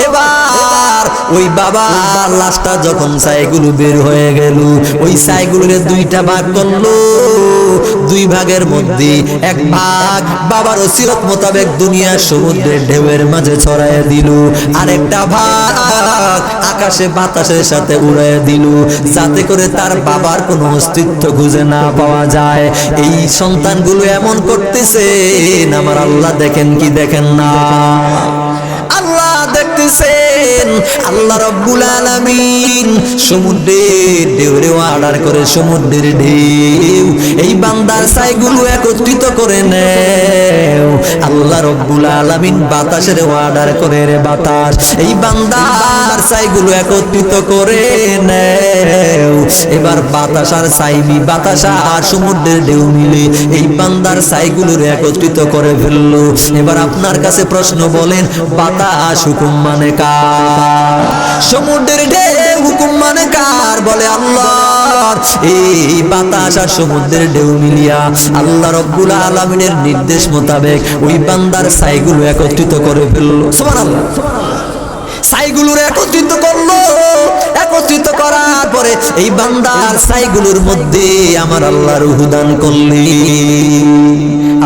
এবার ওই বাবার লাশটা যখন ছাইগুলো বের হয়ে গেল, ওই ছাইগুলোরে দুইটা ভাগ করলো। দুই ভাগের মধ্যে এক ভাগ বাবার ওসিয়ত মোতাবেক দুনিয়ার সমুদ্রের ঢেউয়ের মাঝে ছড়াইয়া দিল, আরেকটা ভাগ আকাশে বাতাসের সাথে উড়াইয়া দিল, যাতে করে তার বাবার কোনো অস্তিত্ব খুঁজে না পাওয়া যায়। এই সন্তানগুলো এমন করতেছেন, আমার আল্লাহ দেখেন কি দেখেন না? আল্লাহ দেখতেছেন। আল্লাহ রাব্বুল আলামিন সমুদ্রের ঢেউরে অর্ডার করে, সমুদ্রের ঢেউ এই বান্দার ছাইগুলো একত্রিত করে নেও। আল্লাহ রাব্বুল আলামিন বাতাসের অর্ডার করে, রে বাতাস এই বান্দার ছাইগুলো একত্রিত করে নেও। এবার বাতাস আর ছাইমি, বাতাস আর সমুদ্রের ঢেউ মিলে এই বান্দার ছাইগুলোর একত্রিত করে ফেললো। এবার আপনার কাছে প্রশ্ন, বলেন বাতাস হুকুম মানে কার? সমুদ্রের ঢেউ হুকুম মানে কার? বলে আল্লাহর। এই বাতাস আর সমুদ্রের ঢেউ মিলিয়া আল্লাহ রাব্বুল আলামিনের নির্দেশ মোতাবেক ওই বান্দার ছাইগুলো একত্রিত করে ফেললো। সুবহানাল্লাহ। ছাইগুলোর একত্রিত করলো। একত্রিত করার পরে এই বান্দার ছাইগুলোর মধ্যে আমার আল্লাহ রূহ দান করলেন।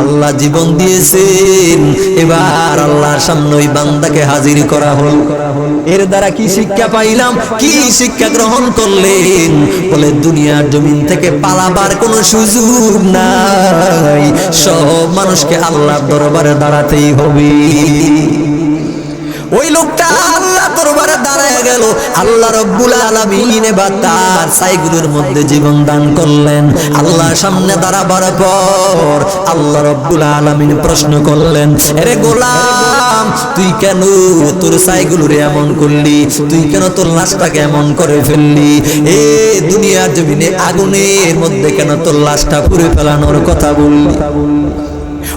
আল্লাহ জীবন দিয়েছেন। এবার আল্লাহর সামনে ওই বান্দাকে হাজির করা হল। এর দ্বারা কি শিক্ষা পাইলাম? কি শিক্ষা গ্রহণ করলেন? বলে দুনিয়ার জমিন থেকে পালাবার কোনো সুযোগ নাই, সব মানুষকে আল্লাহর দরবারে দাঁড়াতেই হবে। ওই লোকটা আল্লাহ দরবারে দাঁড়ায় গেল। আল্লাহ রাব্বুল আলামিন এবার তার ছাইগুলোর মধ্যে জীবন দান করলেন। আল্লাহর সামনে দাঁড়াবার পর আল্লাহ রাব্বুল আলামিন প্রশ্ন করলেন, আরে গোলাম, তুই কেন তোর ছাইগুলোরে এমন করলি? তুই কেন তোর লাশটাকে এমন করে ফেললি? এ দুনিয়ার জমিনে আগুনের মধ্যে কেন তোর লাশটা পুড়ে ফেলানোর কথা বললি?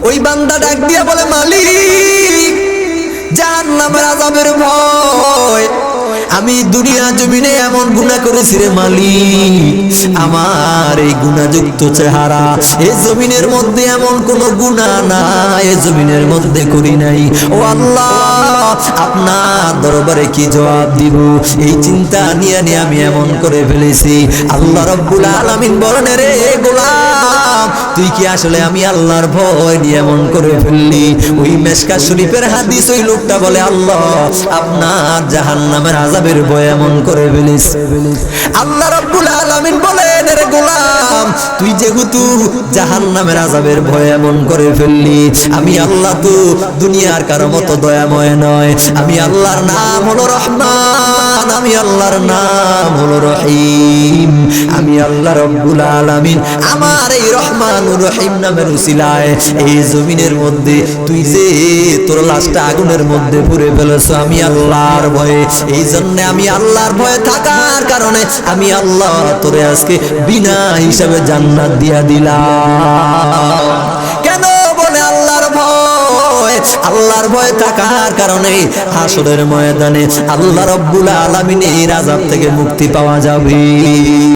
ওই বান্দা ডাক দিয়া বলে, মালিক, জাহান্নামের আযাবের ভয়। আমি দুনিয়া জমিনে এমন গুনাহ করেছি রে মালিক, আমার এই গুনাহযুক্ত চেহারা এই জমিনের মধ্যে এমন কোন গুনাহ নাই, এই জমিনের মধ্যে করি নাই। ও আল্লাহ, আপনার দরবারে কি জবাব দিব? এই চিন্তা নিয়ে নিয়ে আমি এমন করে ফেলেছি। আল্লাহ রাব্বুল আলামিন বলেন, রে গোলাম, তুই কি আসলে আমি আল্লাহর ভয় নিয়ে এমন করে ফেললি? ওই মিশকাত শরীফের হাদিস, ওই লোকটা বলে, আল্লাহ আপনার জাহান্নামের আযাবের ভয় এমন করে ফেলিস। আল্লাহ রাব্বুল আলামিন বলেন, রে গোলাম, তুই যেহেতু জাহান্নামের আযাবের ভয় এমন করে ফেললি, আমি আল্লাহ তো দুনিয়ার কারো মতো দয়াময় নয়। আমি আল্লাহর নাম হলো রহমান, আমি আল্লাহর নাম হলো রহিম। আমি আল্লাহ রাব্বুল আলামিন আমার এই রহমানুর রহিম নামের উসিলায় এই জমিনের মধ্যে তুই যে তোর লাশটা আগুনের মধ্যে পুড়ে ফেলেছ, আমি আল্লাহর ভয়ে, এই জন্য আমি আল্লাহর ভয়ে থাকার কারণে আমি আল্লাহ তোরে আজকে বিনা হিসাবে জান্নাত দিয়া দিলাম। কেন? বলে আল্লাহর ভয়। আল্লাহর ভয় থাকার কারণে হাসরের ময়দানে আল্লাহ রাব্বুল আলামিনের আযাব থেকে মুক্তি পাওয়া যাবে।